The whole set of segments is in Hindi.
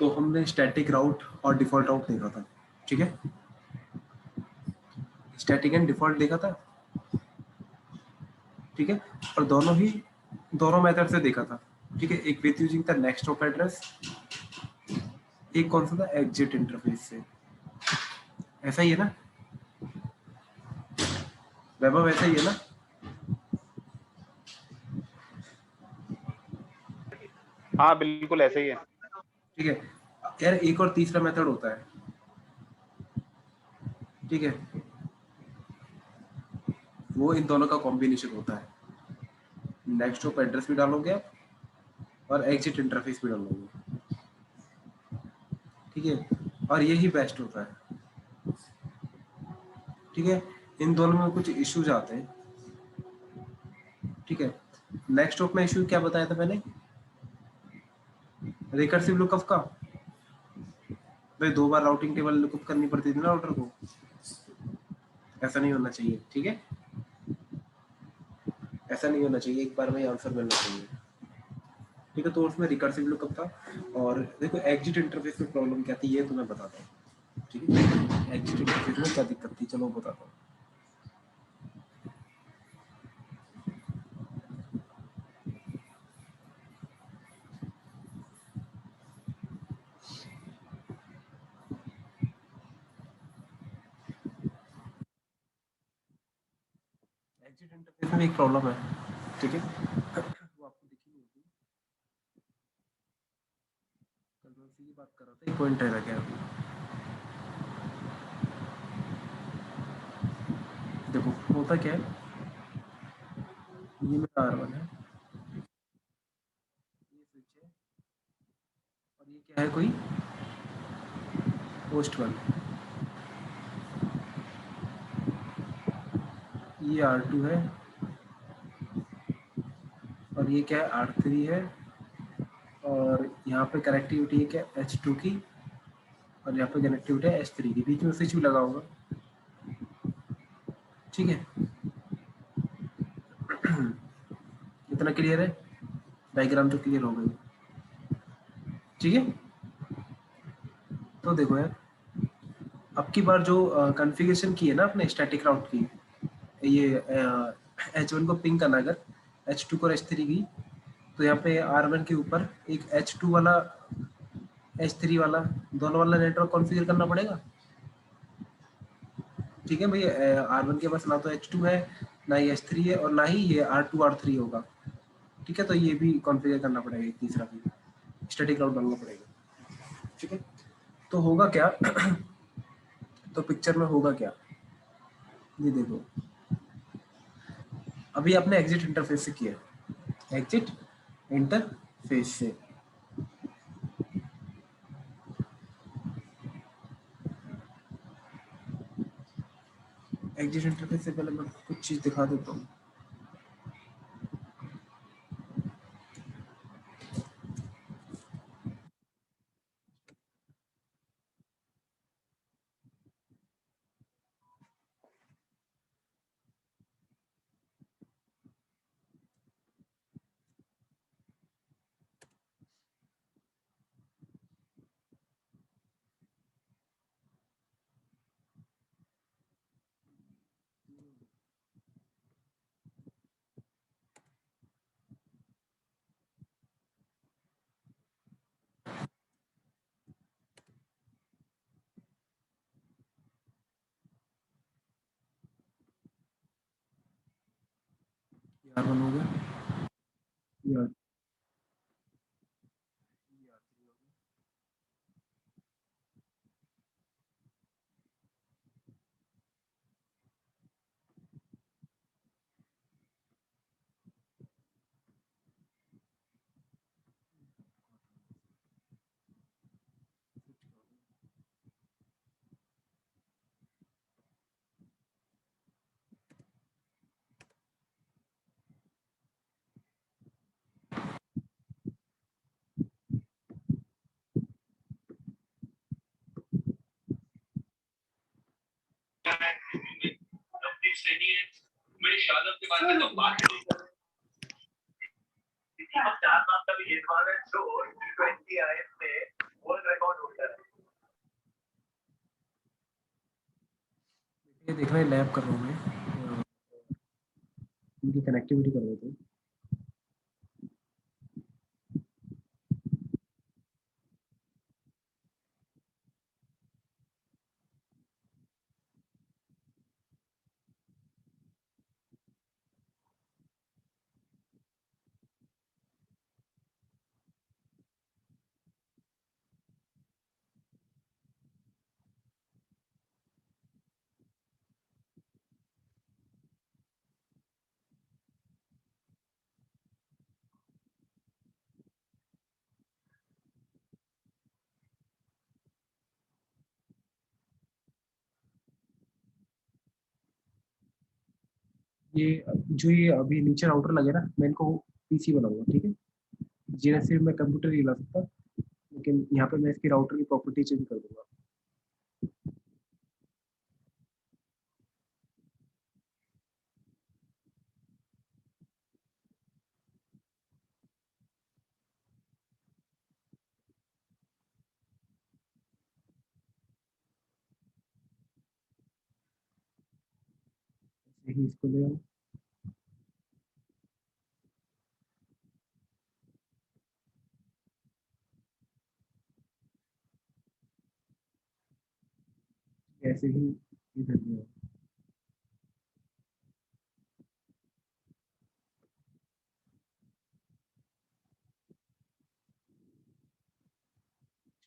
तो हमने स्टैटिक राउट और डिफॉल्ट राउट देखा था, ठीक है, स्टैटिक एंड डिफॉल्ट देखा था, ठीक है, और दोनों मेथड से देखा था, ठीक है। एक with using the next hop address, एक कौन सा था, एग्जिट इंटरफेस से। ऐसा ही है ना वैभव, ऐसा ही है ना? हाँ बिल्कुल ऐसे ही है, ठीक है यार। एक और तीसरा मेथड होता है, ठीक है, वो इन दोनों का कॉम्बिनेशन होता है। नेक्स्ट हॉप एड्रेस भी डालोगे आप और एग्जिट इंटरफेस भी डालोगे, ठीक है, और यही बेस्ट होता है, ठीक है। इन दोनों में कुछ इश्यूज आते हैं, ठीक है। नेक्स्ट हॉप में इशू क्या बताया था मैंने, रिकर्सिव लुकअप का। भाई 2 बार राउटिंग टेबल लुकअप करनी पड़ती थी ना राउटर को, ऐसा नहीं होना चाहिए, ठीक है, ऐसा नहीं होना चाहिए, एक बार में आंसर मिलना चाहिए, ठीक है। तो उसमें रिकर्सिव लुकअप था। और देखो एग्जिट इंटरफेस में प्रॉब्लम क्या थी ये तुम्हें बताता हूँ, ठीक है। एग्जिट इंटरफेस में क्या दिक्कत थी चलो बताता हूँ। एग्जिट इंटरफेस में एक प्रॉब्लम है, ठीक है, वो आपको दिखी नहीं होगी। कल मैं उसी की बात कर रहा था, एक पॉइंट रह गया अभी। देखो होता क्या है, ये मेरा R1 है, ये स्विच है, और ये क्या है, कोई होस्ट 1, ये R2 है, और ये क्या है, R3 है, और यहाँ पे कनेक्टिविटी है क्या, H2 की, और यहाँ पे कनेक्टिविटी है H3 की, बीच में स्विच भी लगा होगा, ठीक है। इतना क्लियर है, डायग्राम तो क्लियर हो गई, ठीक है। तो देखो यार, अब की बार जो कॉन्फ़िगरेशन की है ना अपने स्टैटिक राउट की, ये H1 को पिंग करना अगर, H2 को H3 की, तो यहाँ पे R1 के ऊपर एक H2 वाला H3 वाला दोनों वाला नेटवर्क कॉन्फ़िगर करना पड़ेगा, ठीक है भाई। R1 के पास ना तो H2 है, ना ही H3 है, और ना ही ये R2 R3 होगा, ठीक है। तो ये भी कॉन्फ़िगर करना पड़ेगा, एक तीसरा भी स्टैटिक राउट डालना पड़ेगा, ठीक है। तो होगा क्या तो पिक्चर में होगा क्या, ये देखो, अभी आपने एग्जिट इंटरफेस से किया, एग्जिट इंटरफेस से, एग्जिट इंटरफेस से पहले मैं कुछ चीज दिखा देता हूँ। R1 हो गया, ये R3 हो गया, देख रहे हैं, लैब कर रहा हूँ मैं, इनकी कनेक्टिविटी कर देते हैं। ये जो ये अभी नीचे राउटर लगे ना, मैं इनको पीसी बनाऊंगा, ठीक है। जीना सिर्फ मैं कंप्यूटर नहीं ला सकता, लेकिन यहाँ पे मैं इसकी राउटर की प्रॉपर्टी चेंज कर दूंगा। यही इसको ले आऊँ। ऐसे ही इधर ले आऊँ।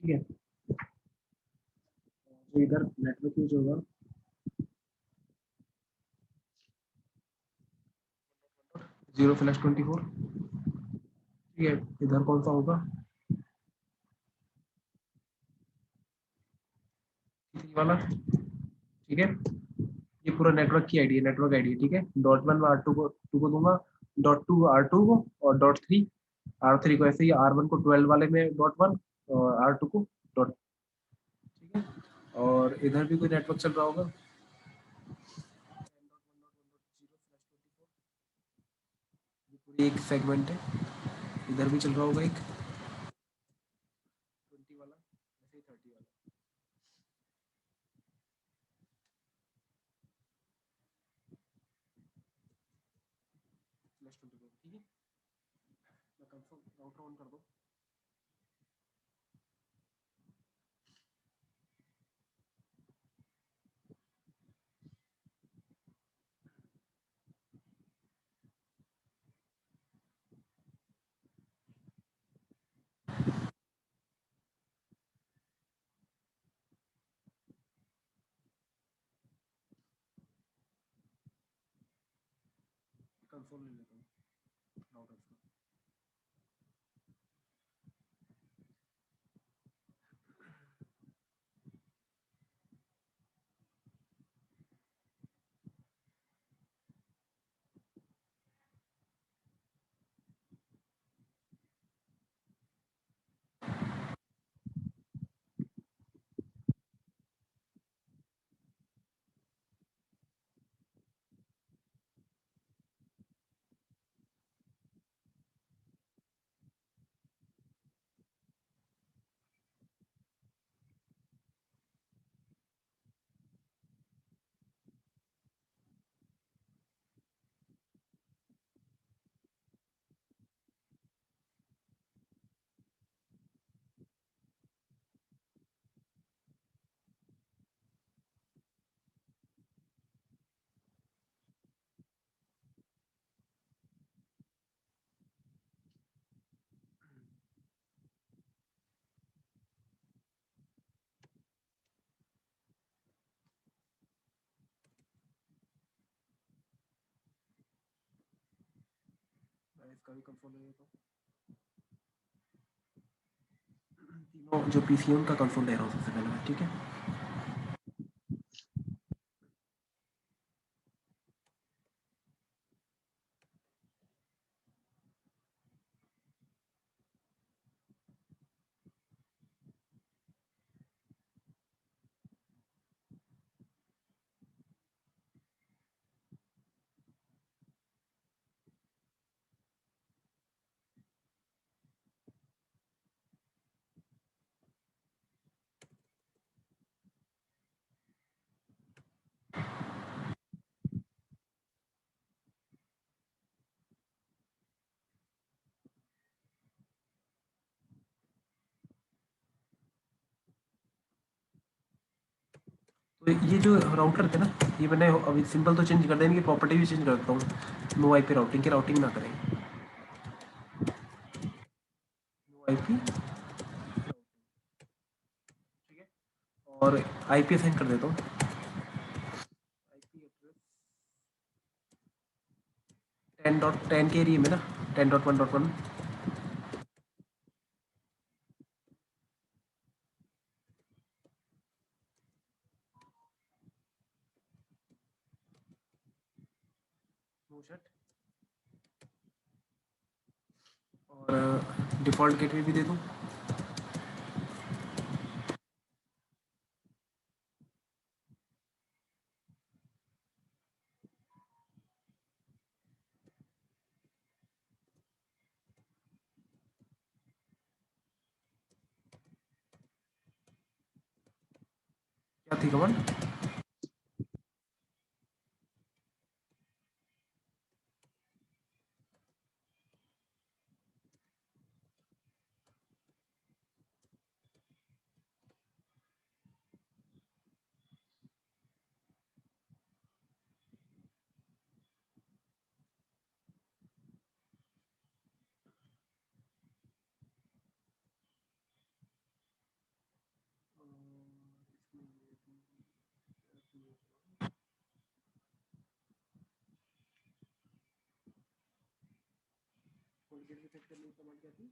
ठीक है, तो इधर नेटवर्क यूज होगा, 0/24। ठीक है, इधर कौन सा होगा, T3 वाला। ठीक है, ये पूरा नेटवर्क की आईडी है, नेटवर्क आईडी है, ठीक है। .1 में R2 को दूंगा, .2 R2 को, और .3 को, ऐसे ही R1 को 12 वाले में .1, और R2 को डॉट। ठीक है, और इधर भी कोई नेटवर्क चल रहा होगा, ये पूरी एक सेगमेंट है, इधर भी चल रहा होगा एक 20 वाला, ऐसे ही 30 वाला, /24। ठीक है, मैं कंफर्म राउटर ऑन कर दो। कंसोल ले लेता हूँ राउटर का। मैं इसका भी कंसोल ले लेता हूँ, तीनों जो पीसी है उनका कंसोल ले रहा हूँ सबसे पहले मैं, ठीक है। तो ये जो राउटर थे ना, ये मैंने अभी सिंपल तो चेंज कर दें, इनकी प्रॉपर्टी भी चेंज कर देता हूँ। नो आईपी राउटिंग की राउटिंग ना करें, नो आईपी, ठीक है। और आईपी असाइन कर देता हूँ, आईपी एड्रेस 10.10 के एरिया में ना, 10.1.1। नो शट, और डिफ़ॉल्ट गेटवे भी दे दूँ। क्या थी कमांड? गेटवे सेट करने की कमांड क्या थी?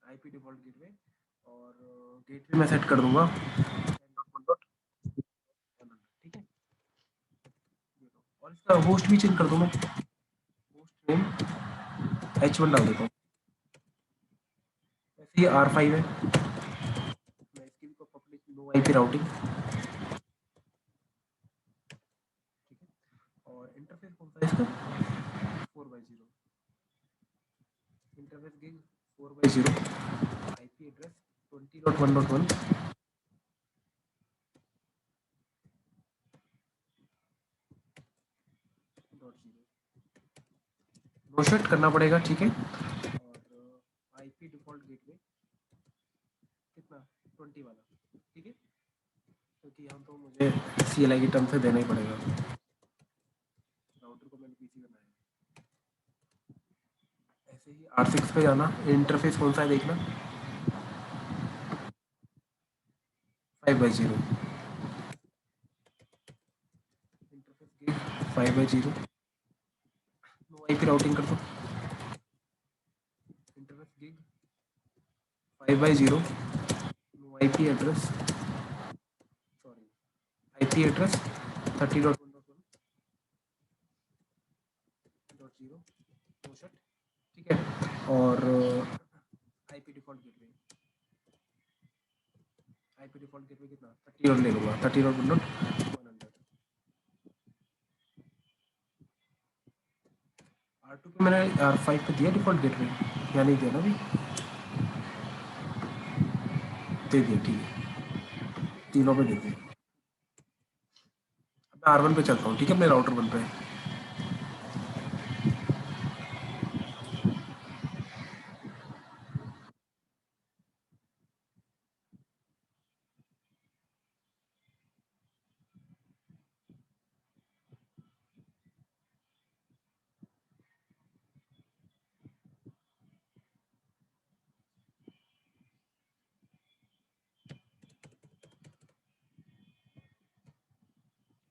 आईपी डिफ़ॉल्ट गेटवे, और गेटवे मैं सेट कर दूंगा 10.1.1, ठीक है। और इसका होस्ट भी चेंज कर दूं मैं, होस्ट नेम H1 डाल देता हूँ। ऐसे ही R5 है, मैं इसकी भी पब्लिक नो आईपी राउटिंग, ठीक है। और इंटरफेस कौन सा है इसका? 4x0, interface gig 4x0, IP address 20.1.1 no shut करना पड़ेगा, ठीक है। और आईपी डिफ़ॉल्ट गेटवे कितना, 20 वाला, ठीक है, क्योंकि यहाँ तो मुझे CLI की टर्म से देना ही पड़ेगा, राउटर को मैंने पीसी बनाया है। ऐसे ही R6 पे जाना, इंटरफेस कौन सा है देखना, 5x0, interface gig 5x0, no IP routing कर दो, interface gig 5x0, no IP address, sorry, IP address 30.1.1.0, no shut, ठीक है। और IP default gateway, IP default gateway कितना, 30 डॉट ले लूँगा, 30.1.100। R2 पे मैंने R5 पे दिया डिफ़ॉल्ट गेटवे, या नहीं दिया ना अभी? दे दिया, ठीक है, तीनों पे दे दिया। अब मैं R1 पे चलता हूँ, ठीक है, अपने राउटर 1 पे।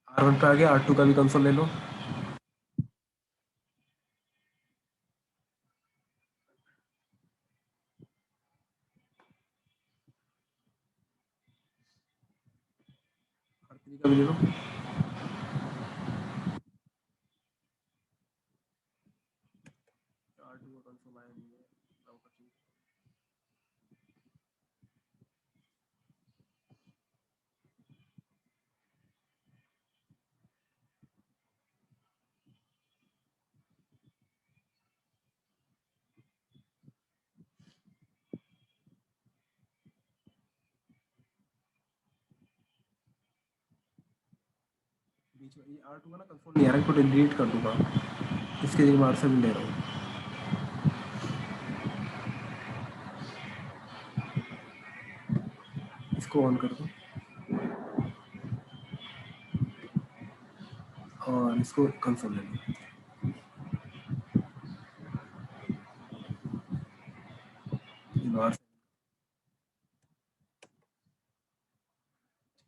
R1 पे आ गया, R2 का भी कंसोल ले लो। R3 का भी ले लो। R2 का कंसोल आया नहीं है, राउटर चाहिए। बीच में ये R2 का ना कंसोल नहीं आ रहा है, इसको डिलीट कर दूंगा, इसके जगह मैं R7 ले रहा हूँ। इसको ऑन कर दो और इसको कंसोल ले लो। R7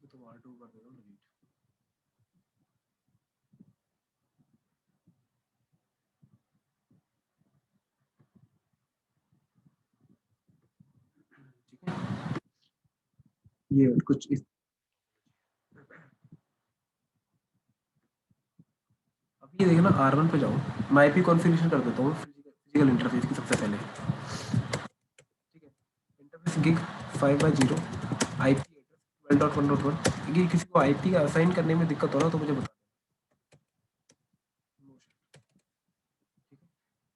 तो R2 कर दे दो डिलीट। ठीक है, ये कुछ इस अब ये देखना R1 पे जाओ, मैं आईपी कॉन्फ़िगरेशन कर देता हूँ फिजिकल इंटरफेस की सबसे पहले। ठीक है, इंटरफेस गिग 5/0 आईपी एड्रेस 12.1.1। ये किसी को आईपी का असाइन करने में दिक्कत हो रहा हो तो मुझे बता देना। ठीक है,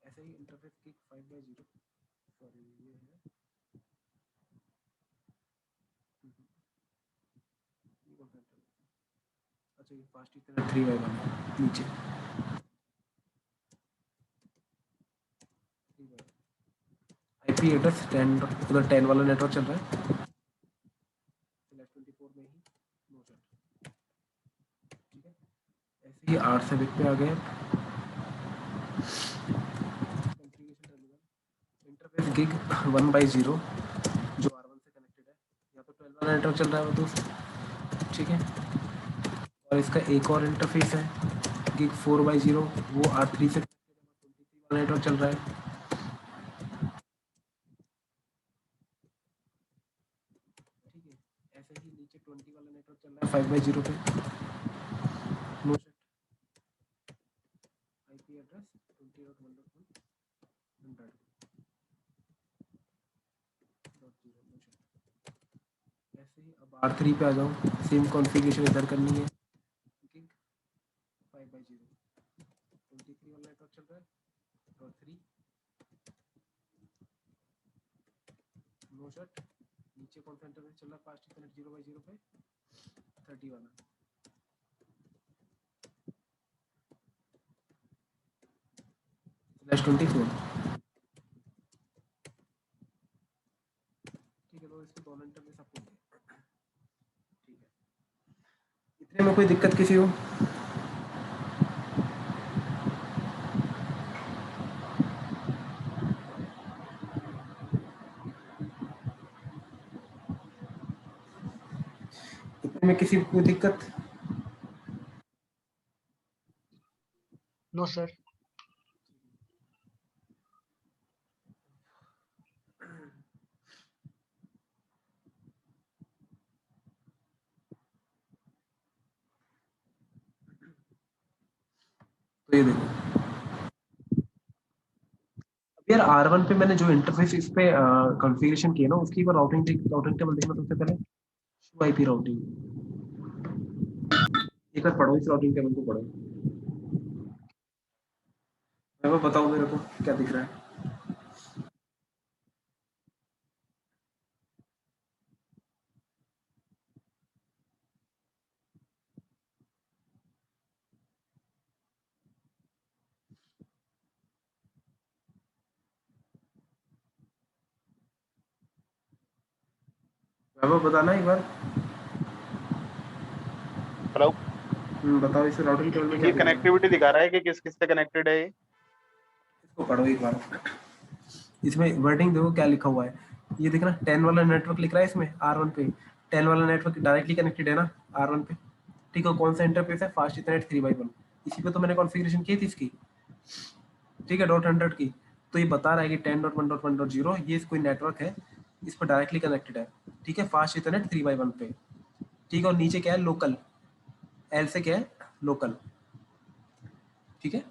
ऐसे ही इंटरफेस गिग 5/0, सॉरी ये है, ये कौन सा इंटरफेस है? अच्छा ये फास्ट इथरनेट 3/1 है नीचे। आईपी एड्रेस 10 उधर 10 वाला नेटवर्क चल रहा है, स्लैश 24 में ही, नो सेट। ठीक है, ऐसे ही 8 से बिट पे आ गए। कॉन्फ़िगरेशन टर्मिनल इंटरफेस गिग 1/0 जो R1 से कनेक्टेड है, या तो 12 वाला नेटवर्क चल रहा है वो दोस्त। ठीक है, और इसका एक और इंटरफेस है गिग 4/0, वो R3 से कनेक्टेड है, 23 वाला नेटवर्क चल रहा है। ठीक है, ऐसे ही नीचे 20 वाला नेटवर्क चल रहा है 5/0 पे, no set. IP address 20.1.100.0, no set. ऐसे ही अब R3 पे आ जाओ, सेम कॉन्फ़िगरेशन इधर करनी है, गिग 5/0, 23 वाला नेटवर्क चल रहा है, और 3, नो सेट। नीचे कौन सा इंटरफेस चल रहा है फास्ट कनेक्ट 0/0 पे, 30 वाला, स्लैश 24। ठीक है, तो इसके दोनों इंटरफेस आपको दिए। ठीक है, इतने में कोई दिक्कत किसी हो? इतने में किसी को कोई दिक्कत? No sir. तो ये देखो, अब यार R1 पे मैंने जो इंटरफेस इस पे कॉन्फ़िगरेशन किया ना, उसकी एक बार राउटिंग टेबल देखना सबसे पहले। शो आईपी राउटिंग, एक बार पढ़ो, इस राउटिंग टेबल को पढ़ो। मैं बताओ मेरे को क्या दिख रहा है। वैभव बताना एक बार। हेलो, बताओ इस राउटिंग टेबल में क्या ये दिख रहा है। कनेक्टिविटी दिखा रहा है कि किस किस से कनेक्टेड है ये। इसको पढ़ो एक बार, इसमें वर्डिंग देखो क्या लिखा हुआ है। ये देखना 10 वाला नेटवर्क लिख रहा है इसमें R1 पे, 10 वाला नेटवर्क डायरेक्टली कनेक्टेड है ना R1 पे। ठीक है, कौन सा इंटरफेस है, फास्ट इथरनेट 3/1, इसी पे तो मैंने कॉन्फ़िगरेशन की थी इसकी। ठीक है, .100 की। तो ये बता रहा है कि 10.1.1.0 ये कोई नेटवर्क है, इस पर डायरेक्टली कनेक्टेड है। ठीक है, फास्ट इथरनेट 3/1 पे। ठीक है, और नीचे क्या है, लोकल, एल से क्या है, लोकल। ठीक है,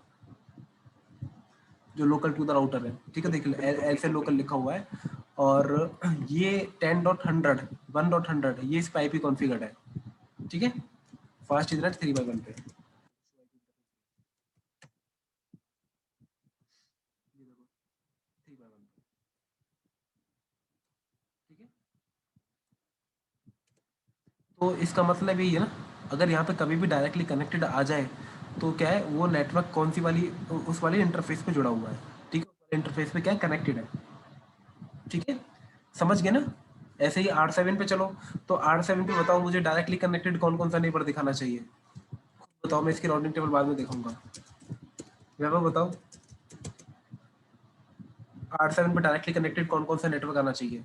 जो लोकल टू द राउटर है। ठीक है, देख एल से लोकल लिखा हुआ है, और ये 10.100 1.100 ये इस पे आईपी कॉन्फ़िगर्ड है। ठीक है, फास्ट इथरनेट 3/1 पे। ये देखो 3/1 पे। ठीक है, तो इसका मतलब यही है ना अगर यहाँ पे कभी भी डायरेक्टली कनेक्टेड आ जाए तो क्या है, वो नेटवर्क कौन सी वाली, उस वाली इंटरफेस पे जुड़ा हुआ है, ठीक है, इंटरफेस पे क्या है, कनेक्टेड है, ठीक है, समझ गए ना। ऐसे ही R7 पे चलो, तो R7 पे बताओ मुझे डायरेक्टली कनेक्टेड कौन कौन सा नेबर दिखाना चाहिए, बताओ, मैं इसकी राउटिंग टेबल बाद में देखूंगा। वैभव बताओ, R7 पे डायरेक्टली कनेक्टेड कौन कौन सा नेटवर्क आना चाहिए।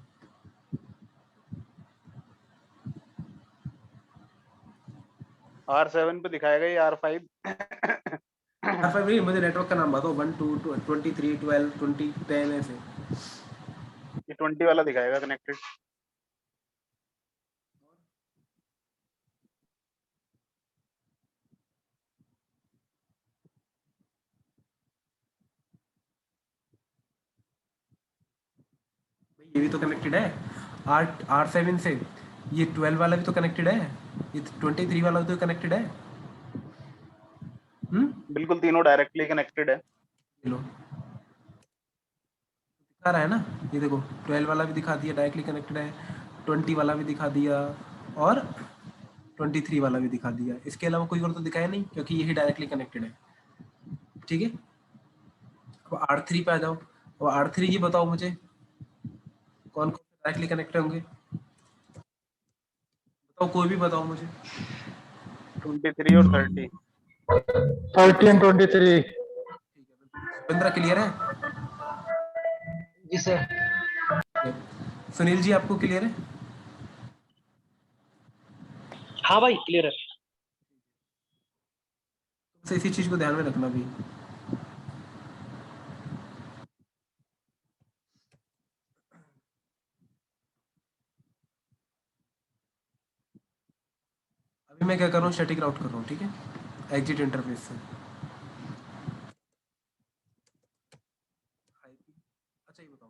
R7 पे दिखाएगा ये R5। R5 नहीं, मुझे नेटवर्क का नाम बताओ, 1 2 23 12 20 10 ऐसे। ये 20 वाला दिखाएगा कनेक्टेड। ये भी तो कनेक्टेड है, R7 से। ये 12 वाला भी तो कनेक्टेड है, ये 23 वाला भी तो कनेक्टेड है। बिल्कुल तीनों डायरेक्टली कनेक्टेड है। ये लो, दिखा रहा है ना, ये देखो, 12 वाला भी दिखा दिया डायरेक्टली कनेक्टेड है, 20 वाला भी दिखा दिया, और 23 वाला भी दिखा दिया। इसके अलावा कोई और तो दिखाया नहीं, क्योंकि यही डायरेक्टली कनेक्टेड है, ठीक है। अब R3 पे आ जाओ, अब R3 ये बताओ मुझे कौन कौन से डायरेक्टली कनेक्टेड होंगे, बताओ, कोई भी बताओ मुझे। 23 और 30। 30 and 23। सुरेंद्र क्लियर है? जी सर। सुनील जी आपको क्लियर है? हाँ भाई क्लियर है। तो इसी चीज को ध्यान में रखना भी। अभी मैं क्या कर रहा हूँ, स्टैटिक राउट कर रहा हूँ, ठीक है, एग्जिट इंटरफेस से। अच्छा ये बताओ,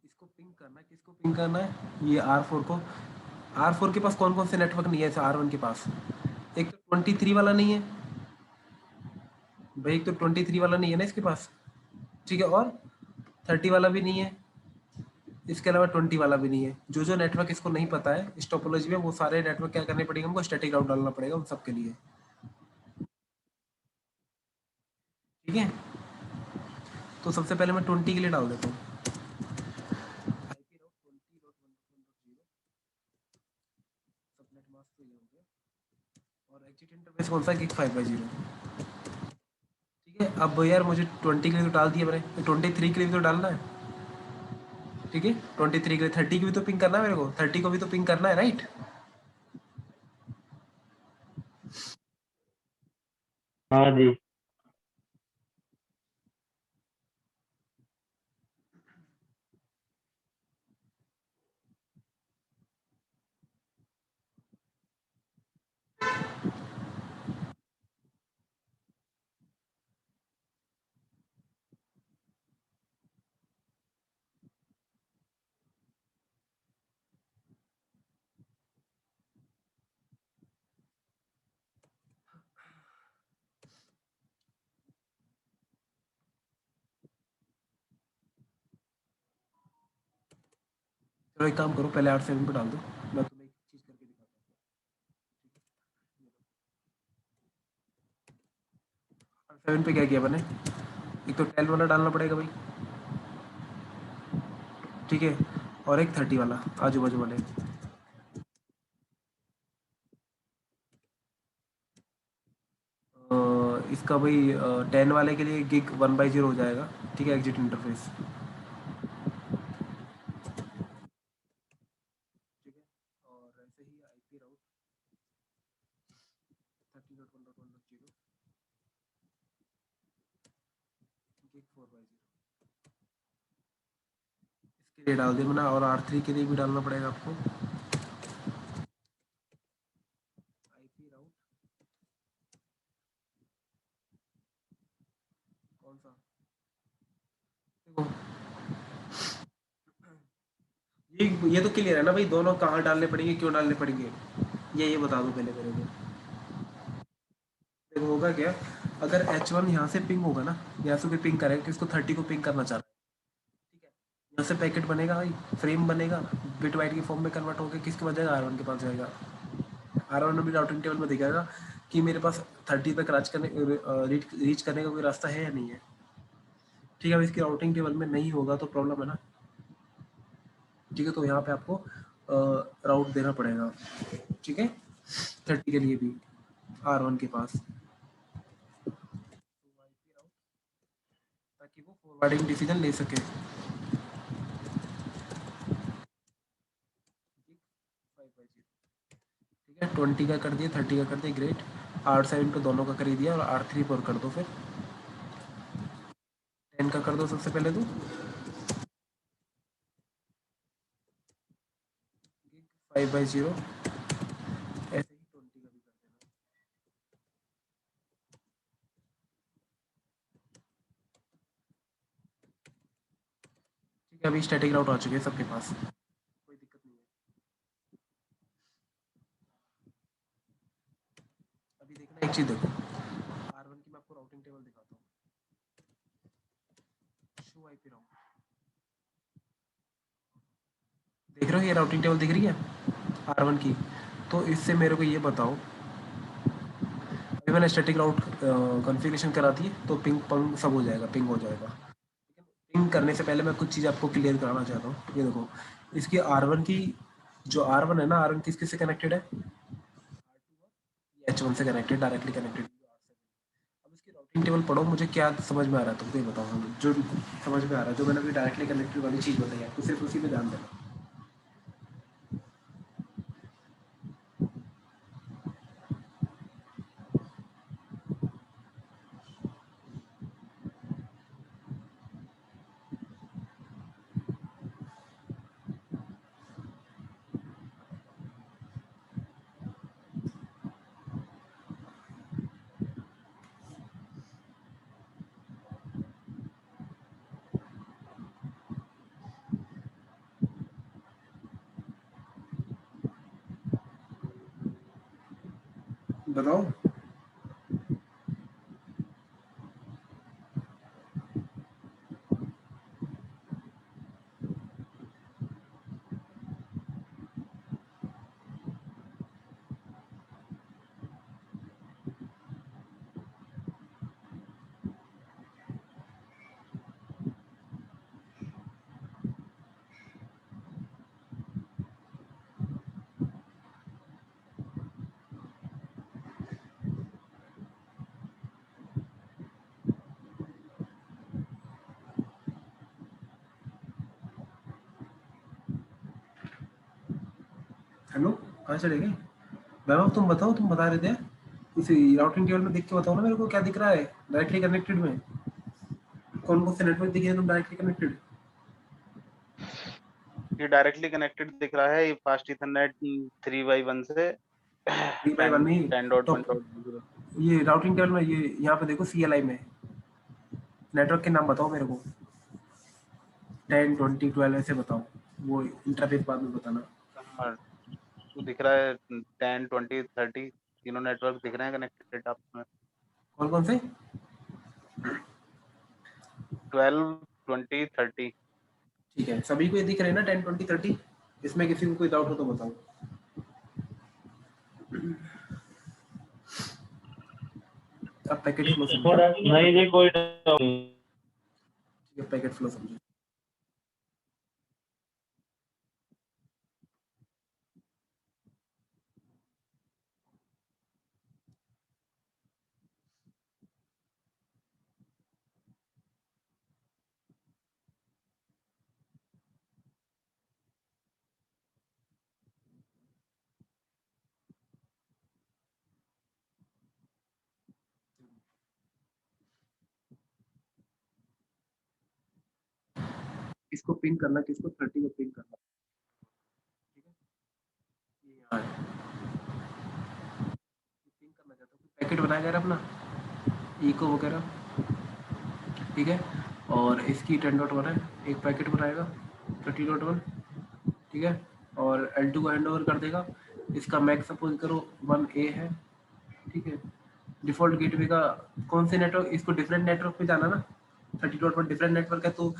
इसको पिंग करना है, किसको पिंग करना है, ये R4 को। R4 के पास कौन कौन से नेटवर्क नहीं है, ऐसे R1 के पास, एक तो 23 वाला नहीं है भाई, एक तो 23 वाला नहीं है ना इसके पास, ठीक है, और 30 वाला भी नहीं है, इसके अलावा 20 वाला भी नहीं है। जो जो नेटवर्क इसको नहीं पता है इस टोपोलॉजी में, वो सारे नेटवर्क क्या करने पड़ेंगे हमको, स्टैटिक राउट डालना पड़ेगा उन सबके लिए, ठीक है। तो सबसे पहले मैं 20 के लिए डाल देता हूँ, सबनेट मास्क तो ये हो गया, और एग्जिट इंटरफेस कौन सा, गिग 5/0, ठीक है। अब यार मुझे 20 के लिए तो डाल दिया मैंने, 23 के लिए भी तो डालना है, ठीक है, 23 के लिए, 30 की भी तो पिंग करना है मेरे को, 30 को भी तो पिंग करना है, राइट। हाँ जी। चलो एक काम करो, पहले R7 पे डाल दो, मैं तुम्हें एक चीज करके दिखाता हूँ। R7 पे क्या किया मैंने, एक तो 10 वाला डालना पड़ेगा भाई, ठीक है, और एक 30 वाला आजू बाजू वाले। इसका भाई 10 वाले के लिए गिग 1/0 हो जाएगा, ठीक है, एग्जिट इंटरफेस, ठीक है, और ऐसे ही IP राउट 30.1.1.0 गिग 4/0 इसके लिए डाल दिया मैंने, और R3 के लिए भी डालना पड़ेगा आपको, IP राउट कौन सा, देखो, ये तो क्लियर है ना भाई, दोनों कहाँ डालने पड़ेंगे, क्यों डालने पड़ेंगे, ये बता दो पहले मेरे को। देखो होगा क्या, अगर H1 यहाँ से पिंग होगा ना, यहाँ से कोई पिंग करेगा, किसको 30 को पिंग करना चाह रहा है, ठीक है, यहाँ से पैकेट बनेगा भाई, फ्रेम बनेगा, बिट वाइट की फॉर्म में कन्वर्ट होकर किसके पास जाएगा, R1 के पास जाएगा, R1 भी राउटिंग टेबल में दिखाएगा कि मेरे पास 30 तक रीच करने का कोई रास्ता है या नहीं है। ठीक है, अब इसकी राउटिंग टेबल में नहीं होगा तो प्रॉब्लम है ना। ठीक है, तो यहाँ पे आपको राउट देना पड़ेगा। ठीक है, 30 के लिए भी R1 के पास, ताकि वो फॉरवर्डिंग डिसीजन ले सके। ठीक है, 20 का कर दिया, 30 का कर दिया, ग्रेट। R7 पे दोनों का कर ही दिया, और R3 पर कर दो, फिर 10 का कर दो सबसे पहले तो 5/0, ऐसे ही 20 का भी कर देना। ठीक है, अभी स्टैटिक राउट आ चुके हैं सबके पास, कोई दिक्कत नहीं है। अभी देखना एक चीज देखो, R1 की मैं आपको राउटिंग टेबल दिखाता हूँ। शो आईपी राउट, देख रहे हो, ये राउटिंग टेबल दिख रही है R1 की। तो इससे मेरे को ये बताओ, अभी मैंने स्टैटिक राउट कॉन्फ़िगरेशन करा दी है, तो पिंग पंग सब हो जाएगा, पिंग हो जाएगा। लेकिन पिंग करने से पहले मैं कुछ चीज़ आपको क्लियर कराना चाहता हूँ। ये देखो, इसकी R1 की जो R1 है ना, R1 किस किस से कनेक्टेड है, H1 से कनेक्टेड, डायरेक्टली कनेक्टेड। अब इसकी राउटिंग टेबल पढ़ो, मुझे क्या समझ में आ रहा है तुमको ये बताओ, हमें जो समझ में आ रहा है, जो मैंने अभी डायरेक्टली कनेक्टेड वाली चीज़ बताई है, तो सिर्फ उसी पे ध्यान देना। बताओ, हेलो, कहाँ चले गए वैभव? तुम बताओ, तुम बता रहे थे इस राउटिंग टेबल में देख के बताओ ना मेरे को, क्या दिख रहा है डायरेक्टली कनेक्टेड में, कौन कौन से नेटवर्क दिखे हैं तुम डायरेक्टली कनेक्टेड? ये डायरेक्टली कनेक्टेड दिख रहा है, ये फास्ट ईथरनेट 3x1 से 3/1 10 नहीं, तो 10.1.0। ये राउटिंग टेबल में, ये यहाँ पे देखो CLI में नेटवर्क के नाम बताओ मेरे को, 10, 20, 12 ऐसे बताओ, वो इंटरफेस बाद में बताना। हाँ, तो दिख रहा है 10, 20, 30 तीनों नेटवर्क दिख रहे हैं कनेक्टेड आपस में। कौन कौन से? 12, 20, 30। ठीक है, सभी को ये दिख रहे हैं ना 10, 20, 30? इसमें किसी को कोई डाउट हो तो बताओ। अब पैकेट फ्लो समझो। नहीं जी, कोई नहीं। ठीक है, पैकेट फ्लो समझो। किसको पिंग करना, किसको 30 को पिंग करना। ठीक है, ये यहाँ है, पिंग करना चाहता हूँ, पैकेट बनाएगा यार अपना इको वगैरह। ठीक है, और इसकी 10.1 है, एक पैकेट बनाएगा 30.1। ठीक है, और L2 को हैंड ओवर कर देगा। इसका मैक सपोज करो 1A है। ठीक है, डिफॉल्ट गेटवे का कौन से नेटवर्क, इसको डिफरेंट नेटवर्क पे जाना ना, 30.1 डिफरेंट नेटवर्क है, तो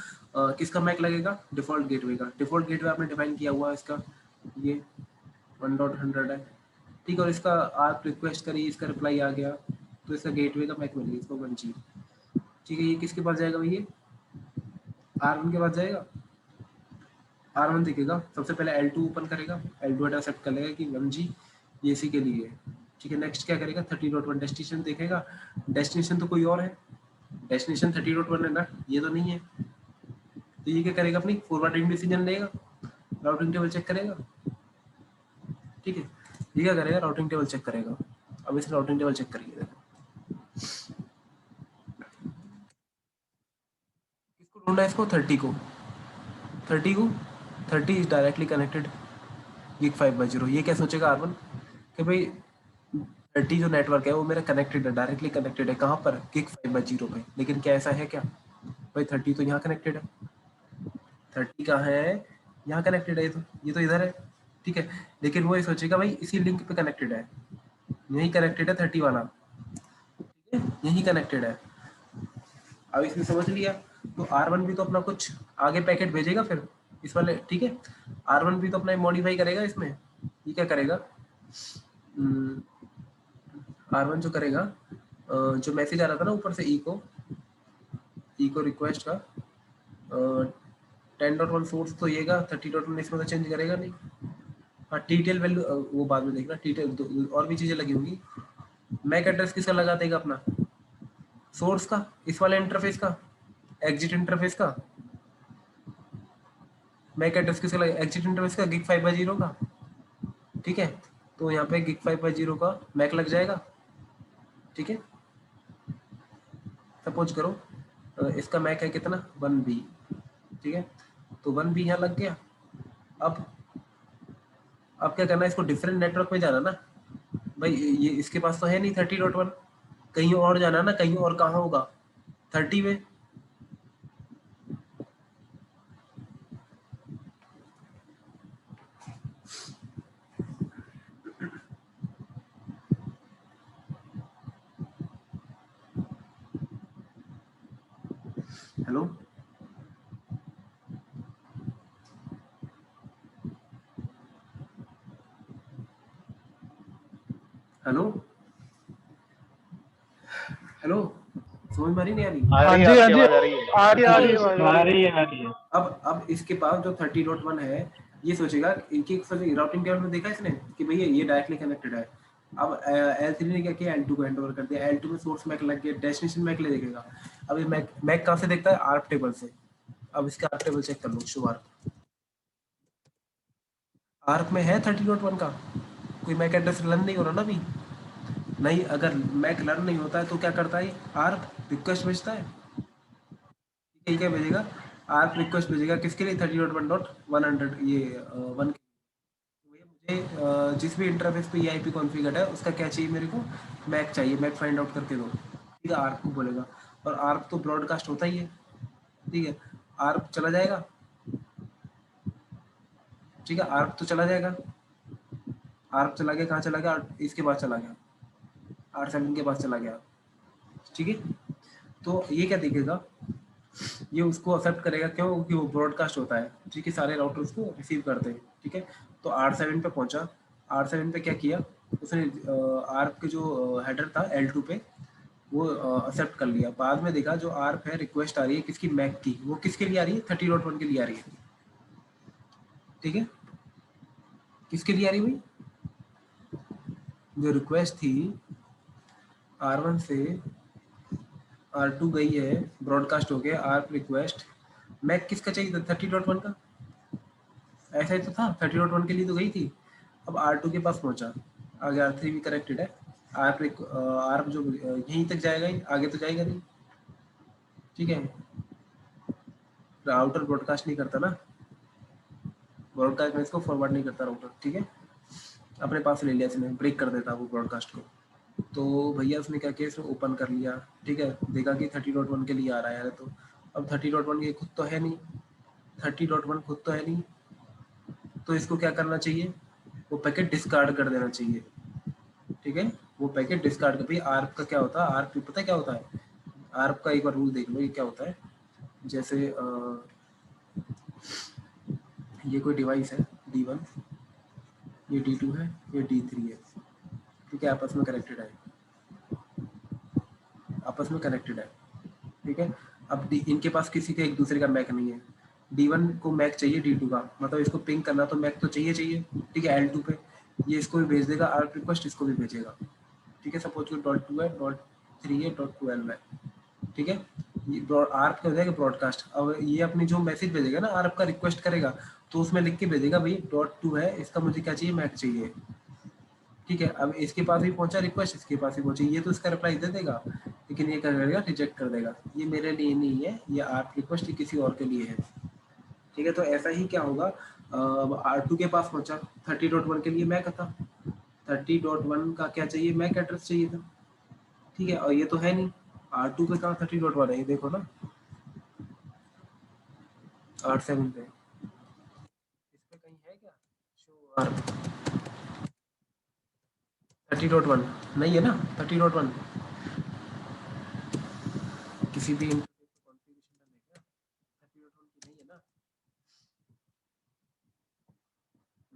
किसका मैक लगेगा? डिफॉल्ट गेटवे का। डिफॉल्ट गेटवे आपने डिफाइन किया हुआ है इसका, ये 1.100 है। ठीक है, और इसका आप रिक्वेस्ट करिए, इसका रिप्लाई आ गया तो इसका गेटवे का मैक मिल गया इसको 1G। ठीक है, ये किसके पास जाएगा भाई, ये R1 के पास जाएगा। R1 दिखेगा, सबसे पहले L2 ओपन करेगा, L2 डाटा सेट कर लेगा कि 1G ये इसी के लिए है। ठीक है, नेक्स्ट क्या करेगा, 30.1 डेस्टिनेशन देखेगा। डेस्टिनेशन तो कोई और है, डेस्टिनेशन 30.1 है ना, ये तो नहीं है। तो ये क्या करेगा, अपनी फॉरवर्डिंग डिसीजन लेगा, राउटिंग टेबल चेक करेगा। ठीक है, ये क्या करेगा, राउटिंग टेबल चेक करेगा। अब इस राउटिंग टेबल चेक करिए, देखो किसको ढूंढना है, इसको 30 को, 30 इज डायरेक्टली कनेक्टेड गिग 5/0। ये क्या सोचेगा R1 कि भाई 30 जो नेटवर्क है वो मेरा कनेक्टेड है, डायरेक्टली कनेक्टेड है, कहाँ पर, गिग 5/0 पे। लेकिन क्या ऐसा है क्या भाई, 30 तो यहाँ कनेक्टेड है, 30 कहाँ है, यहाँ कनेक्टेड है, ये तो इधर है। ठीक है, लेकिन वो ये सोचेगा भाई इसी लिंक पे कनेक्टेड है, यही कनेक्टेड है 30 वाला, ठीक है, यही कनेक्टेड है। अब इसने समझ लिया, तो R1 भी तो अपना कुछ आगे पैकेट भेजेगा फिर इस वाले। ठीक है, R1 भी तो अपना मॉडिफाई करेगा इसमें। ये क्या करेगा, R1 जो करेगा, जो मैसेज आ रहा था ना ऊपर से ई को रिक्वेस्ट का 10.1 सोर्स तो येगा, 30.1 इसमें तो चेंज करेगा नहीं। हाँ, टीटेल वैल्यू वो बाद में देखना, टीटेल और भी चीजें लगी होंगी। मैक एड्रेस किसका लगा देगा, अपना सोर्स का, इस वाले इंटरफेस का, एग्जिट इंटरफेस का। मैक एड्रेस किसका लगा, एग्जिट इंटरफेस का, गिग 5/0 का। ठीक है, तो यहाँ पे गिग 5/0 का मैक लग जाएगा। ठीक है, सपोज करो इसका मैक है कितना, 1B। ठीक है, तो 1B यहाँ लग गया। अब क्या करना है, इसको डिफरेंट नेटवर्क में जाना ना भाई, ये इसके पास तो है नहीं 30.1, कहीं और जाना ना, कहीं और कहाँ होगा, 30 में। हेलो, हेलो, हेलो, समझ में आ रही नहीं आ रही। आ रही है, आपकी आवाज आ रही है। आ रही है। अब इसके पास जो 30.1 है, ये सोचेगा कि राउटिंग टेबल में देखा इसने कि भैया ये डायरेक्टली कनेक्टेड है। अब L3 ने क्या किया, L2 को हैंड ओवर कर दिया, L2 में सोर्स मैक लग गया, डेस्टिनेशन मैक ले देखेगा। अब ये मैक कहाँ से देखता है, आर्प टेबल से। अब इसका आर्प टेबल चेक कर लो, शुभ आर्प में है 30.1 का कोई मैक एड्रेस लर्न नहीं हो रहा ना अभी, नहीं। अगर मैक लर्न नहीं होता है तो क्या करता है, आर्प रिक्वेस्ट भेजता है। ठीक है, क्या भेजेगा, आर्प रिक्वेस्ट भेजेगा किसके लिए, 30.1.100 ये 1। मुझे जिस भी इंटरफेस पे ये आईपी कॉन्फ़िगर्ड है उसका क्या चाहिए, मेरे को मैक चाहिए, मैक फाइंड आउट करके दो। ठीक है, आर्प को बोलेगा, और आर्प तो ब्रॉडकास्ट होता ही है। ठीक है, आर्प चला जाएगा। ठीक है, आर्प तो चला जाएगा, आर्प चला गया, कहाँ चला गया, इसके पास चला गया, R7 के पास चला गया। ठीक है, तो ये क्या देखेगा, ये उसको एक्सेप्ट करेगा, क्यों, क्योंकि वो ब्रॉडकास्ट होता है। ठीक है, सारे राउटर उसको रिसीव करते हैं। ठीक है, तो R7 पे पहुंचा, R7 पे क्या किया उसने, आर्प के जो हेडर था L2 पे वो एक्सेप्ट कर लिया। बाद में देखा जो आर्प है, रिक्वेस्ट आ रही है किसकी, मैक की, वो किसके लिए आ रही है, 30.1 के लिए आ रही है। ठीक है, किसके लिए आ रही है भाई, जो रिक्वेस्ट थी R1 से R2 गई है, ब्रॉडकास्ट हो गया, आर्प रिक्वेस्ट, मैक किसका चाहिए था, 30.1 का। ऐसा ही तो था, 30.1 के लिए तो गई थी। अब R2 के पास पहुंचा, आगे R3 भी कनेक्टेड है, आर्प जो यहीं तक जाएगा ही, आगे तो जाएगा नहीं। ठीक है, राउटर ब्रॉडकास्ट नहीं करता ना, ब्रॉडकास्ट में इसको फॉरवर्ड नहीं करता राउटर। ठीक है, अपने पास ले लिया इसने, ब्रेक कर देता वो ब्रॉडकास्ट को। तो भैया उसने क्या किया, इसने ओपन कर लिया। ठीक है, देखा कि 30.1 के लिए आ रहा है, तो अब 30.1 ये खुद तो है नहीं, 30.1 खुद तो है नहीं, तो इसको क्या करना चाहिए, वो पैकेट डिस्कार्ड कर देना चाहिए। ठीक है, वो पैकेट डिस्कार्ड कर, भाई आर्प का क्या होता है, आर्प पता है क्या होता है, आर्प का एक बार रूल देख लो, ये क्या होता है। जैसे ये कोई डिवाइस है D1, ये D2 है, ये D3 है। क्योंकि आपस में कनेक्टेड है, आपस में कनेक्टेड है, ठीक है। अब इनके पास किसी का एक दूसरे का मैक नहीं है, D1 को मैक चाहिए D2 का, मतलब इसको पिंग करना तो मैक तो चाहिए, ठीक है। L2 पे ये इसको भी भेज देगा आर्प रिक्वेस्ट, इसको भी भेजेगा, ठीक है। सपोज कि .2 है, .3 है, .12 है, ठीक है। आर्प का हो जाएगा ब्रॉडकास्ट। अब ये अपनी जो मैसेज भेजेगा ना, आर्प का रिक्वेस्ट करेगा तो उसमें लिख के भेजेगा भाई .2 है, इसका मुझे क्या चाहिए, मैक चाहिए, ठीक है। अब इसके पास भी पहुंचा रिक्वेस्ट, इसके पास भी पहुंची, ये तो इसका रिप्लाई दे देगा, लेकिन ये क्या करेगा, रिजेक्ट कर देगा, ये मेरे लिए नहीं है, ये आप रिक्वेस्ट किसी और के लिए है, ठीक है। तो ऐसा ही क्या होगा, R2 के पास पहुंचा 30.1 के लिए मैक था, 30.1 का क्या चाहिए, मैक एड्रेस चाहिए था, ठीक है। और ये तो है नहीं, R2 पे कहाँ 30.1 है, ये देखो ना R7 पे, इस पे कहीं है क्या शो R 30.1 नहीं है ना, 30.1 किसी भी कॉन्फ़िगरेशन में देखना 30.1 की नहीं है ना,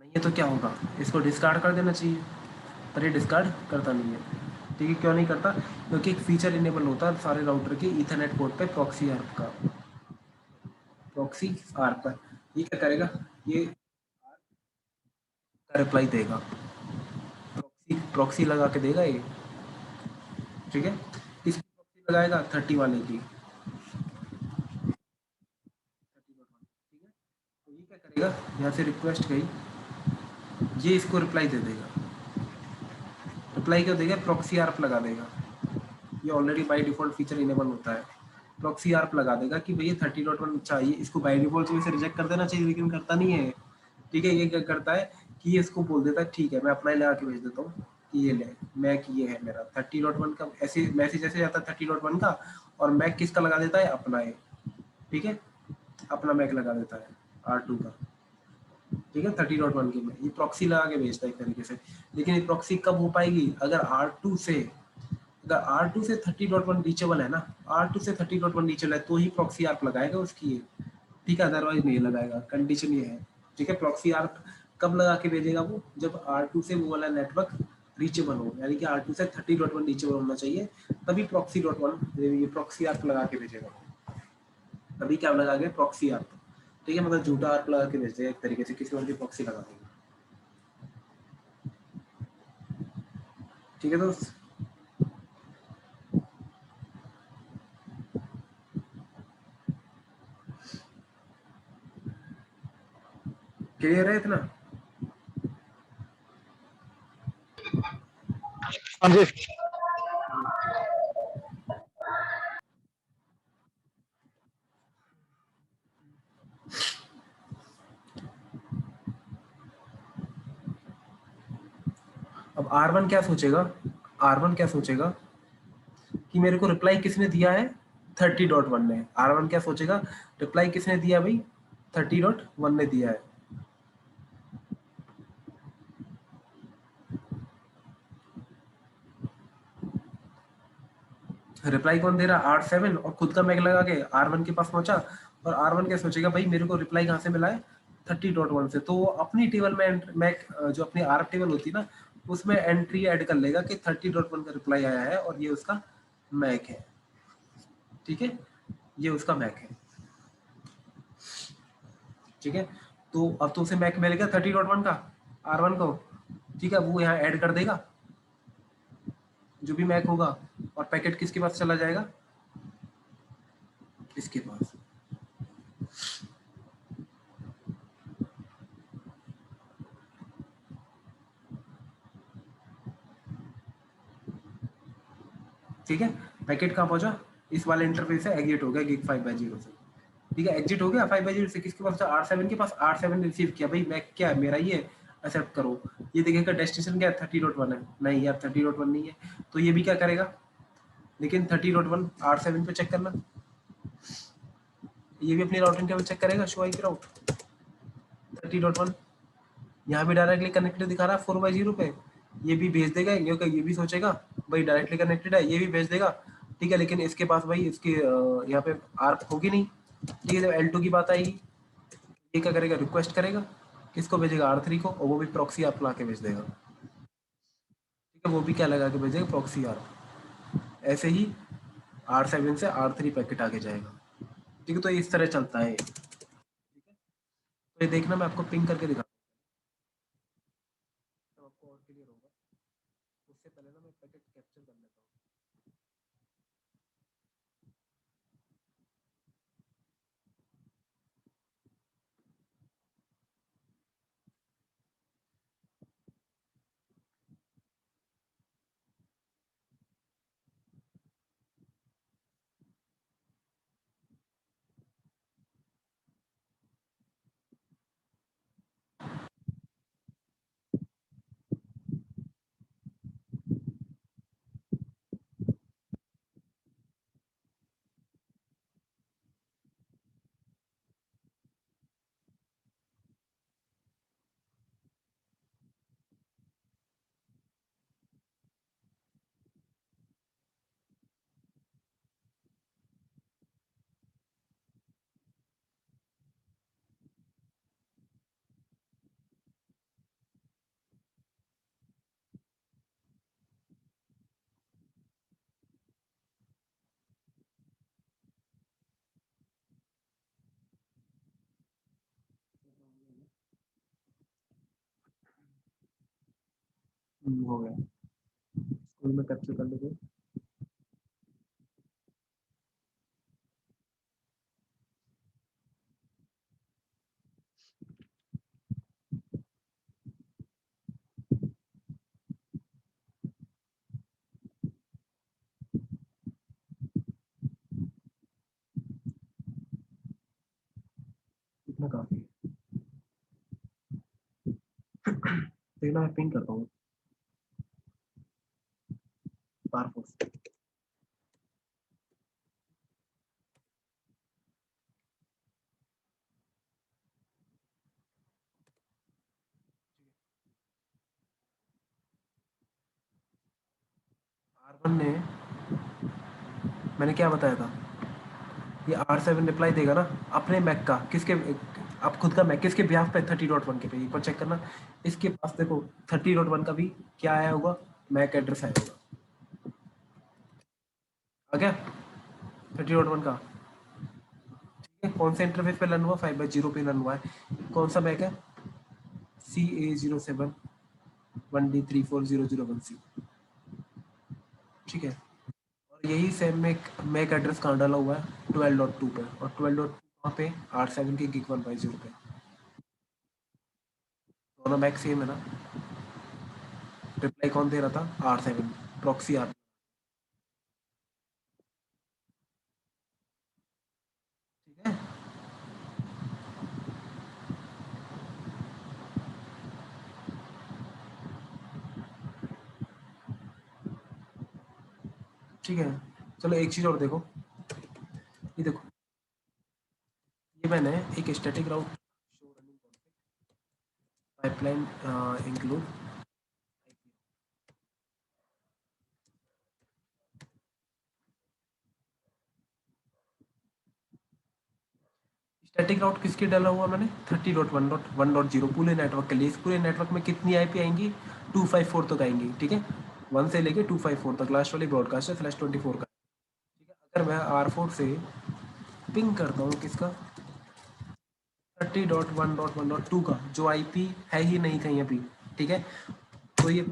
नहीं है तो क्या होगा, इसको डिस्कार्ड कर देना चाहिए, पर ये डिस्कार्ड करता नहीं है, ठीक है। क्यों नहीं करता, क्योंकि एक फीचर इनेबल होता है सारे राउटर के ईथरनेट पोर्ट पे, प्रॉक्सी आर्प का, प्रॉक्सी आर्प का। ये क्या करेगा, ये का रिप्लाई देगा, प्रॉक्सी प्रॉक्सी लगा के देगा ये, ठीक है। किसकी प्रॉक्सी लगाएगा, 30 वाले की, 30.1, ठीक है। तो ये क्या करेगा, यहाँ से रिक्वेस्ट गई, ये इसको रिप्लाई दे देगा, रिप्लाई क्यों देगा, प्रॉक्सी आर्प लगा देगा, ये already by default feature enable होता है, प्रॉक्सी आर्प लगा देगा कि भैया 30.1 चाहिए, इसको बाय डिफॉल्ट से रिजेक्ट कर देना चाहिए, लेकिन करता नहीं है, ठीक है। ये क्या करता है कि ये इसको बोल देता है ठीक है मैं अपना ही लगा के भेज देता हूँ कि ये ले मैक, ये है मेरा 30.1 का, ऐसे मैसेज ऐसे जाता है 30.1 का, और मैक किसका लगा देता है, अपना है, ठीक है, अपना मैक लगा देता है R2 का, ठीक है। 30.1 के में ये प्रॉक्सी लगा के भेजता है एक तरीके से, लेकिन ये प्रॉक्सी कब हो पाएगी, अगर R2 से, अगर R2 से 30.1 रीचेबल है ना, R2 से 30.1 रीचेबल है तो ही प्रॉक्सी आर्प लगाएगा उसकी ये, ठीक है, अदरवाइज नहीं लगाएगा, कंडीशन ये है, ठीक है। प्रॉक्सी आर्प कब लगा के भेजेगा वो, जब R2 से वो वाला नेटवर्क रीचेबल हो, यानी कि R2 से 30.1 रीचेबल होना चाहिए, तभी प्रॉक्सी.1 ये प्रॉक्सी आर्प लगा के भेजेगा, तभी क्या लगा के प्रॉक्सी आर्प, ठीक है। मतलब झूठा आर्प लगा के भेज देगा एक तरीके से, किसी और की प्रॉक्सी लगा देगा, ठीक है। तो क्लियर है इतना, हाँ जी। अब R1 क्या सोचेगा, R1 क्या सोचेगा कि मेरे को रिप्लाई किसने दिया है, 30.1 ने, R1 क्या सोचेगा, रिप्लाई किसने दिया भाई, 30.1 ने दिया है, रिप्लाई कौन दे रहा, R7, और खुद का मैक लगा के R1 के पास पहुंचा, और R1 क्या सोचेगा भाई मेरे को रिप्लाई कहाँ से मिला है, 30.1 से, तो वो अपनी टेबल में मैक जो अपनी आर्प टेबल होती है ना, उसमें एंट्री ऐड कर लेगा कि 30.1 का रिप्लाई आया है और ये उसका मैक है, ठीक है, ये उसका मैक है, ठीक है। तो अब तो उसे मैक मिल गया 30.1 का R1 को, ठीक है, वो यहाँ ऐड कर देगा जो भी मैक होगा, और पैकेट किसके पास चला जाएगा, इसके पास, ठीक है। पैकेट कहाँ पहुंचा, इस वाले इंटरफेस से एग्जिट हो गया गिग 5/0 से, ठीक है, एग्जिट हो गया 5/0 से, किसके पास R7 के पास, R7 ने रिसीव किया भाई मैक क्या है मेरा, ये एक्सेप्ट करो, ये देखेगा डेस्टिनेशन क्या है 30.1 है, नहीं यार 30.1 नहीं है, तो ये भी क्या करेगा, लेकिन 30.1 R7 पे चेक करना, ये भी अपनी राउटिंग टेबल चेक करेगा, शो आई की राउट 30.1, यहाँ भी डायरेक्टली कनेक्टेड दिखा रहा है 4/0 पे, ये भी भेज देगा, ये भी सोचेगा भाई डायरेक्टली कनेक्टेड है, ये भी भेज देगा, ठीक है, लेकिन इसके पास भाई इसके यहाँ पे आर्प होगी नहीं, ठीक है। जब L2 की बात आएगी, ये क्या करेगा, रिक्वेस्ट करेगा, किसको भेजेगा, R3 को, और वो भी प्रॉक्सी आर्प ला के भेज देगा, ठीक है, वो भी क्या लगा के भेजेगा, प्रॉक्सी आर। ऐसे ही R7 से R3 पैकेट आगे जाएगा। ठीक है, तो इस तरह चलता है। ठीक है, तो ये देखना, मैं आपको पिंग करके दिखाता हूँ, तो आपको और क्लियर होगा। उससे पहले ना मैं पैकेट कैप्चर कर लेता हूँ। हो गया, स्कूल में कैप्चर कर लेते। इतना काफी है। देखना, मैं पिंग करता हूँ फायरफॉक्स। R1 ने, मैंने क्या बताया था, ये R7 रिप्लाई देगा ना अपने मैक का, किसके, आप खुद का मैक किसके बिहाफ पे, 30.1 के पे, एक बार चेक करना। इसके पास देखो 30.1 का भी क्या आया होगा, मैक एड्रेस आया होगा। आ गया 30.1 का। ठीक है, कौन से इंटरफेस पे रन हुआ, 5/0 पे रन हुआ है। कौन सा मैक है, CA07 1D34001C। ठीक है, और यही सेम मैक एड्रेस कहाँ डाला हुआ है, 12.2 पे, और 12.2 कहाँ पे, R7 के गिग 1/0 पे। दोनों मैक सेम है ना। रिप्लाई कौन दे रहा था, R7, प्रॉक्सी आर। ठीक है, ठीक है। चलो एक चीज और देखो, ये देखो, ये मैंने एक static route show running pipeline include. Static route किसके डाला हुआ मैंने, 30.1.1.0 पूरे नेटवर्क के लिए। इस पूरे नेटवर्क में कितनी आईपी आएंगी, 254 तक आएंगी। ठीक है, 1 से लेके 254 तक, लास्ट वाली ब्रॉडकास्ट है /24 का। ठीक है, अगर मैं R4 से पिंग करता हूँ किसका, 30.1.1.2 का, जो आईपी है ही नहीं कहीं अभी। ठीक है, तो ये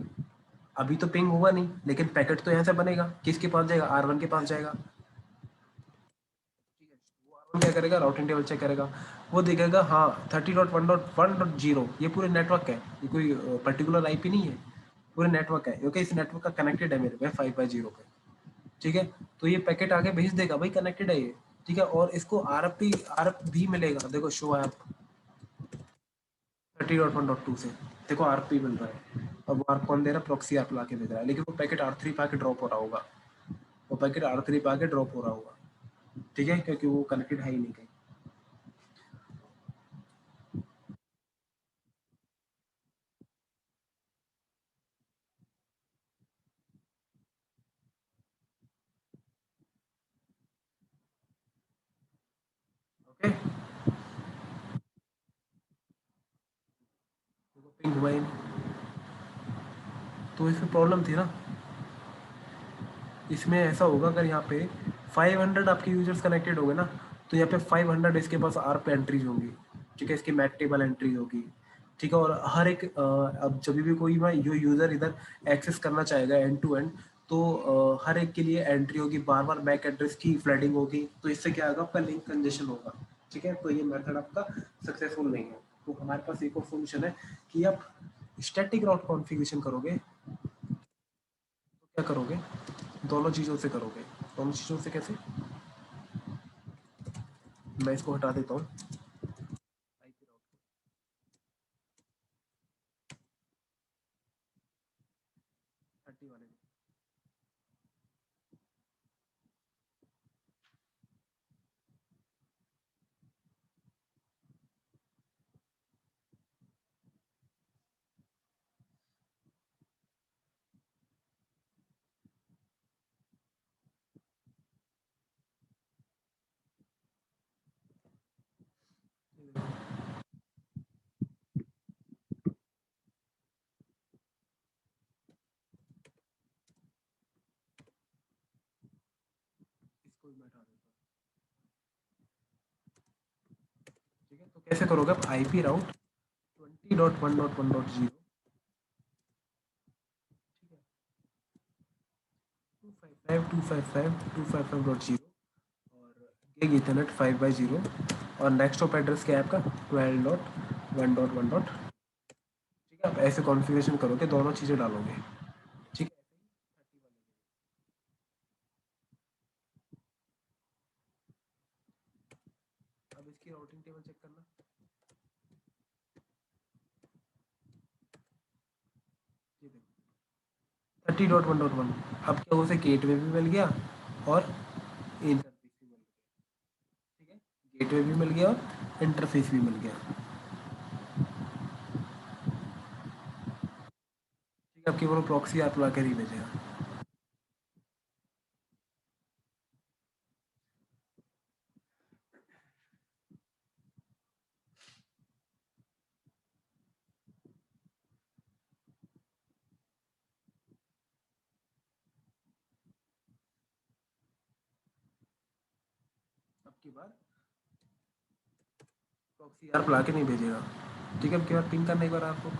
अभी तो पिंग हुआ नहीं, लेकिन पैकेट तो यहाँ से बनेगा, किसके पास जाएगा, R1 के पास जाएगा। ठीक है, वो R1 क्या करेगा, राउटिंग टेबल चेक करेगा, वो देखेगा हाँ 30.1.1.0 ये पूरे नेटवर्क है, ये कोई पर्टिकुलर आईपी नहीं है, पूरे नेटवर्क है, क्योंकि इस नेटवर्क का कनेक्टेड है मेरे पे 5/0 पे। ठीक है, तो ये पैकेट आगे भेज देगा भाई, कनेक्टेड है ये। ठीक है, और इसको आरएफ भी मिलेगा, देखो शो ऐप 30.1.2 से, देखो आरपी मिल रहा है। अब आर कौन दे रहा है, प्रॉक्सी आर ला के भेज रहा है, लेकिन वो पैकेट R3 पे आके ड्रॉप हो रहा होगा, वो पैकेट R3 पे आके ड्रॉप हो रहा होगा। ठीक है, क्योंकि वो कनेक्टेड है ही नहीं कहीं। ओके, पिंग हुआ ही नहीं। तो इसमें प्रॉब्लम थी ना। इसमें ऐसा होगा अगर यहाँ पे 500 आपके यूजर्स कनेक्टेड हो गए ना, तो यहाँ पे 500 इसके पास आर पे एंट्रीज होंगी, ठीक है, इसकी मैक टेबल एंट्री होगी, ठीक है। और हर एक अब जब भी कोई यूजर इधर एक्सेस करना चाहेगा एंड टू एंड, तो हर एक के लिए एंट्री होगी, बार बार मैक एड्रेस की फ्लडिंग होगी, तो इससे क्या होगा, आपका लिंक कंजेशन होगा, ठीक है। तो ये मेथड आपका सक्सेसफुल नहीं है। तो हमारे पास एक और सोल्यूशन है कि आप स्टैटिक राउट कॉन्फ़िगरेशन करोगे, तो क्या करोगे, दोनों चीज़ों से करोगे। दोनों चीज़ों से कैसे, मैं इसको हटा देता हूँ, आईपी राउट 30 वाले में। इसको भी मैं हटा देता हूँ, ठीक है। तो कैसे करोगे आप, आईपी राउट 20.1.1.0, ठीक है, 255.255.0 और गिग इथरनेट 5/0, और नेक्स्ट हॉप एड्रेस क्या है आपका 12.1.1. ठीक है। आप ऐसे कॉन्फ़िगरेशन करोगे, दोनों चीज़ें डालोगे, ठीक है। अब इसकी राउटिंग टेबल चेक करना, ये देखो 30.1.1, अब क्या उसे गेटवे भी मिल गया और इंटरफेस भी मिल गया, ठीक है। गेटवे भी मिल गया और इंटरफेस भी मिल गया, ठीक है। अब केवल प्रॉक्सी आप ला कर ही भेजेगा। अब की बार प्रॉक्सी यार ला के नहीं भेजेगा, ठीक है। अब की बार पिंग करने एक बार आपको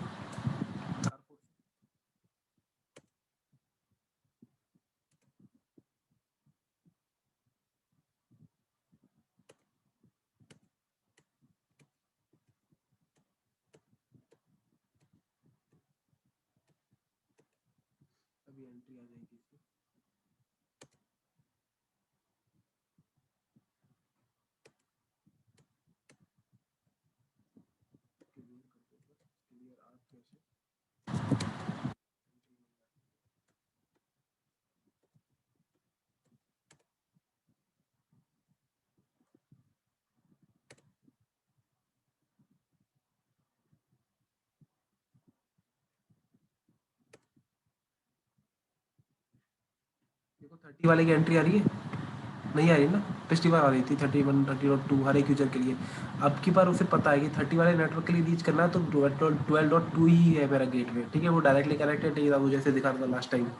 अभी एंट्री आ जाएगी इसकी, क्लियर कर दो सर, क्लियर आप कैसे देखो 30 वाले की एंट्री आ रही है, नहीं आ रही ना, पिछली बार आ रही थी 31 30.2 हर एक यूजर के लिए। अब की बार उसे पता है कि 30 वाले नेटवर्क के लिए रीच करना है, तो 12.2 ही है मेरा गेटवे, ठीक है। वो डायरेक्टली कनेक्टेड नहीं था, वो जैसे दिखा रहा था लास्ट टाइम,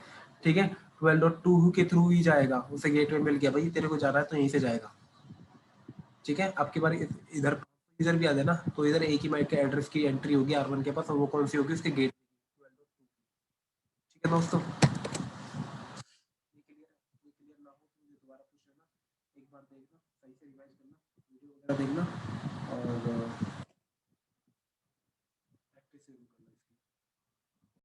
ठीक है। 12.2 के थ्रू ही जाएगा, उसे गेटवे मिल गया, भाई तेरे को जाना है तो यहीं से जाएगा, ठीक है। आपकी बार इधर इधर भी आ जाए ना, तो इधर एक ही माइक के एड्रेस की एंट्री होगी R1 के पास, और वो कौन सी होगी, उसके गेट, ठीक है दोस्तों। ये क्लियर ना हो तो मुझे दोबारा पूछ लेना, एक बार देखना, सही से रिवाइज करना, वीडियो वगैरह देखना, और